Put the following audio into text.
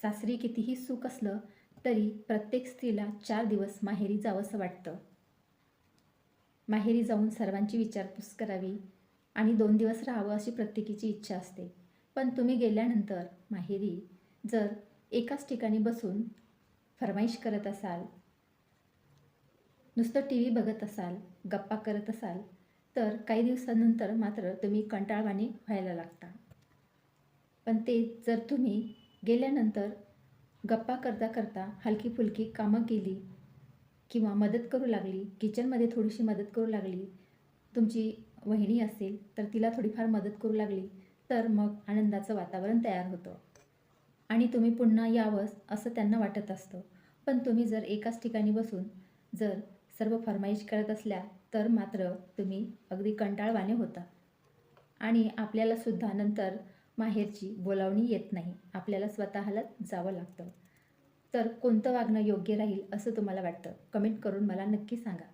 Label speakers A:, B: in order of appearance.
A: सासरी कितीही सुख असलं तरी प्रत्येक स्त्रीला 4 दिवस माहेरी जावंसं वाटतं. माहेरी जाऊन सर्वांची विचारपूस करावी आणि 2 दिवस राहावं अशी प्रत्येकीची इच्छा असते. पण तुम्ही गेल्यानंतर माहेरी जर एकाच ठिकाणी बसून फर्माईश करत असाल, नुसतं टी व्ही बघत असाल, गप्पा करत असाल, तर काही दिवसानंतर मात्र तुम्ही कंटाळवाणी व्हायला लागता. पण ते जर तुम्ही गेल्यानंतर गप्पा करता करता हलकी-फुलकी कामं केली किंवा मदत करू लागली, किचनमध्ये थोडीशी मदत करू लागली, तुमची वहिनी असेल तर तिला थोडीफार मदत करू लागली, तर मग आनंदाचं वातावरण तयार होतं आणि तुम्ही पुन्हा यावं असं त्यांना वाटत असतं. पण तुम्ही जर एकाच ठिकाणी बसून जर सर्व फर्माईश करत असल्या, तर मात्र तुम्ही अगदी कंटाळवाणे होता आणि आपल्यालासुद्धा नंतर माहेरची बोलावणी येत नाही. आपल्याला स्वतःलाच जावं लागतं. तर कोणतं वागणं योग्य राहील असं तुम्हाला वाटतं? कमेंट करून मला नक्की सांगा.